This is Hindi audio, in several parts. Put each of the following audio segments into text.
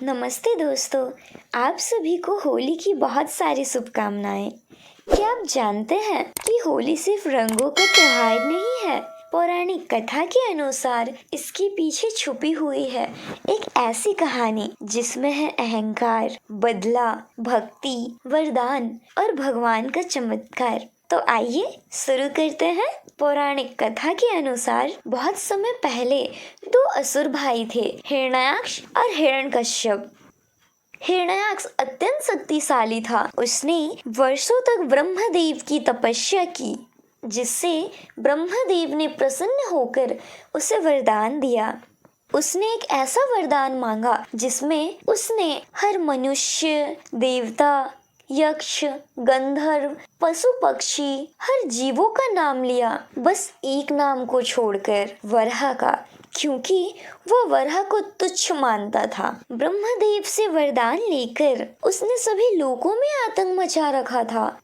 नमस्ते दोस्तों, आप सभी को होली की बहुत सारी शुभकामनाएं। क्या आप जानते हैं कि होली सिर्फ रंगों का त्योहार नहीं है। पौराणिक कथा के अनुसार इसके पीछे छुपी हुई है एक ऐसी कहानी जिसमें है अहंकार, बदला, भक्ति, वरदान और भगवान का चमत्कार। तो आइए शुरू करते हैं। पौराणिक कथा के अनुसार बहुत समय पहले दो असुर भाई थे, हिरण्याक्ष और हिरण्यकश्यप। हिरण्याक्ष अत्यंत शक्तिशाली था। उसने वर्षों तक ब्रह्मदेव की तपस्या की, जिससे ब्रह्मदेव ने प्रसन्न होकर उसे वरदान दिया। उसने एक ऐसा वरदान मांगा जिसमें उसने हर मनुष्य, देवता, यक्ष, गंधर्व, पशु पक्षी, हर जीवों का नाम लिया, बस एक नाम को छोड़कर, वराह का, क्योंकि वह वराह को तुच्छ मानता था। ब्रह्मदेव से वरदान लेकर उसने सभी लोगों में आतंक मचा रखा था।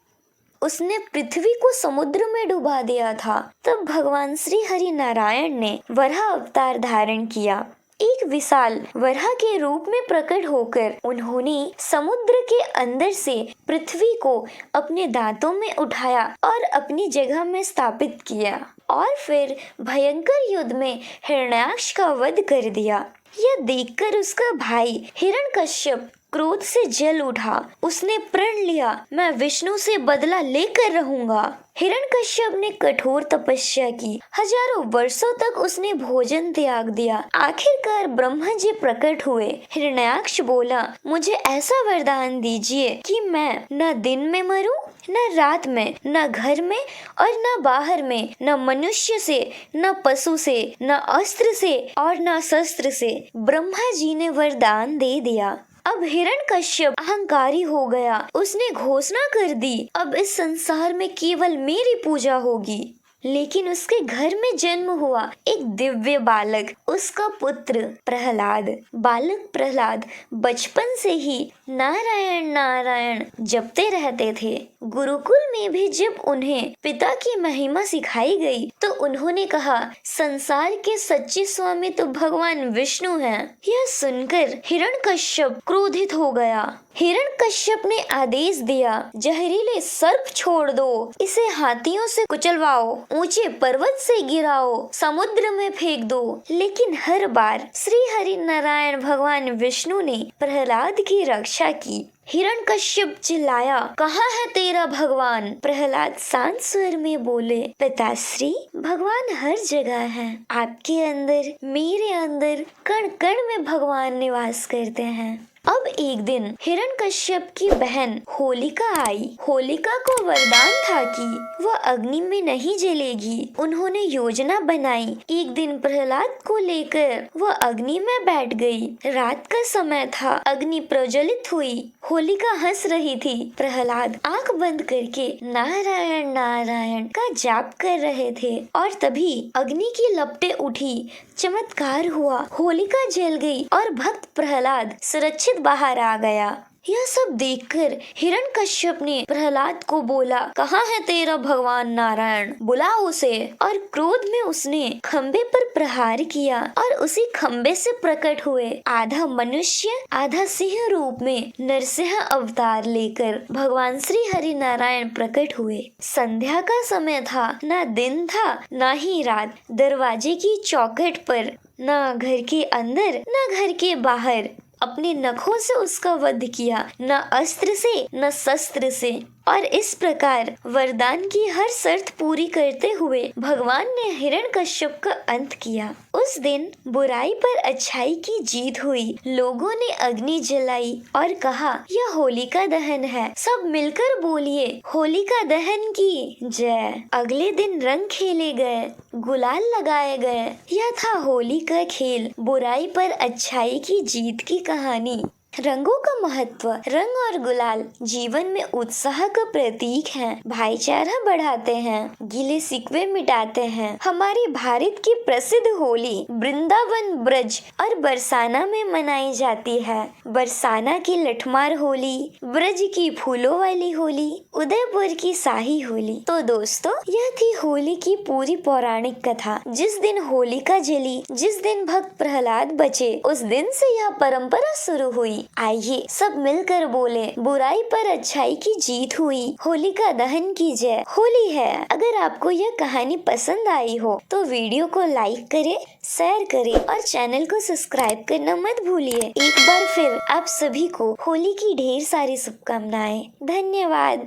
उसने पृथ्वी को समुद्र में डुबा दिया था। तब भगवान श्री हरि नारायण ने वराह अवतार धारण किया। एक विशाल वराह के रूप में प्रकट होकर उन्होंने समुद्र के अंदर से पृथ्वी को अपने दांतों में उठाया और अपनी जगह में स्थापित किया और फिर भयंकर युद्ध में हिरण्याक्ष का वध कर दिया। यह देखकर उसका भाई हिरण्यकश्यप क्रोध से जल उठा। उसने प्रण लिया, मैं विष्णु से बदला लेकर रहूंगा। हिरण्यकश्यप ने कठोर तपस्या की। हजारों वर्षों तक उसने भोजन त्याग दिया। आखिरकार ब्रह्मा जी प्रकट हुए। हिरण्याक्ष बोला, मुझे ऐसा वरदान दीजिए कि मैं न दिन में मरूं, न रात में, न घर में और न बाहर में, न मनुष्य से, न पशु से, न अस्त्र से और न शस्त्र से। ब्रह्मा जी ने वरदान दे दिया। अब हिरण्यकश्यप अहंकारी हो गया। उसने घोषणा कर दी, अब इस संसार में केवल मेरी पूजा होगी। लेकिन उसके घर में जन्म हुआ एक दिव्य बालक, उसका पुत्र प्रहलाद। बालक प्रहलाद बचपन से ही नारायण नारायण जपते रहते थे। गुरुकुल में भी जब उन्हें पिता की महिमा सिखाई गई तो उन्होंने कहा, संसार के सच्चे स्वामी तो भगवान विष्णु हैं। यह सुनकर हिरण्यकश्यप क्रोधित हो गया। हिरण्यकश्यप ने आदेश दिया, जहरीले सर्प छोड़ दो, इसे हाथियों से कुचलवाओ, ऊंचे पर्वत से गिराओ, समुद्र में फेंक दो। लेकिन हर बार श्री हरि नारायण भगवान विष्णु ने प्रहलाद की रक्षा की। हिरण्यकश्यप चिल्लाया, कहाँ है तेरा भगवान? प्रहलाद शांत स्वर में बोले, पिताश्री, भगवान हर जगह है। आपके अंदर, मेरे अंदर, कण कण में भगवान निवास करते हैं। अब एक दिन हिरण्यकश्यप की बहन होलिका आई। होलिका को वरदान था कि वह अग्नि में नहीं जलेगी। उन्होंने योजना बनाई। एक दिन प्रहलाद को लेकर वह अग्नि में बैठ गई। रात का समय था, अग्नि प्रज्वलित हुई। होलिका हंस रही थी। प्रहलाद आंख बंद करके नारायण नारायण का जाप कर रहे थे और तभी अग्नि की लपटें उठी। चमत्कार हुआ, होलिका जल गई और भक्त प्रहलाद सुरक्षित बाहर आ गया। यह सब देखकर हिरण्यकश्यप ने प्रहलाद को बोला, कहाँ है तेरा भगवान नारायण? बुलाओ उसे। और क्रोध में उसने खंबे पर प्रहार किया और उसी खंबे से प्रकट हुए आधा मनुष्य आधा सिंह रूप में नरसिंह अवतार लेकर भगवान श्री हरि नारायण प्रकट हुए। संध्या का समय था, ना दिन था ना ही रात। दरवाजे की चौखट पर, न घर के अंदर न घर के बाहर, अपने नखों से उसका वध किया, न अस्त्र से न शस्त्र से। और इस प्रकार वरदान की हर शर्त पूरी करते हुए भगवान ने हिरण्यकश्यप का अंत किया। उस दिन बुराई पर अच्छाई की जीत हुई। लोगों ने अग्नि जलाई और कहा, यह होलिका दहन है। सब मिलकर बोलिए, होलिका दहन की जय। अगले दिन रंग खेले गए, गुलाल लगाए गए। यह था होली का खेल, बुराई पर अच्छाई की जीत की कहानी। रंगों का महत्व। रंग और गुलाल जीवन में उत्साह का प्रतीक है, भाईचारा बढ़ाते हैं, गिले शिकवे मिटाते हैं। हमारी भारत की प्रसिद्ध होली वृंदावन, ब्रज और बरसाना में मनाई जाती है। बरसाना की लठमार होली, ब्रज की फूलों वाली होली, उदयपुर की शाही होली। तो दोस्तों, यह थी होली की पूरी पौराणिक कथा। जिस दिन होलिका जली, जिस दिन भक्त प्रहलाद बचे, उस दिन से यह परंपरा शुरू हुई। आइए सब मिलकर बोले, बुराई पर अच्छाई की जीत हुई। होलिका दहन की जय। होली है। अगर आपको यह कहानी पसंद आई हो तो वीडियो को लाइक करें, शेयर करें और चैनल को सब्सक्राइब करना मत भूलिए। एक बार फिर आप सभी को होली की ढेर सारी शुभकामनाएं। धन्यवाद।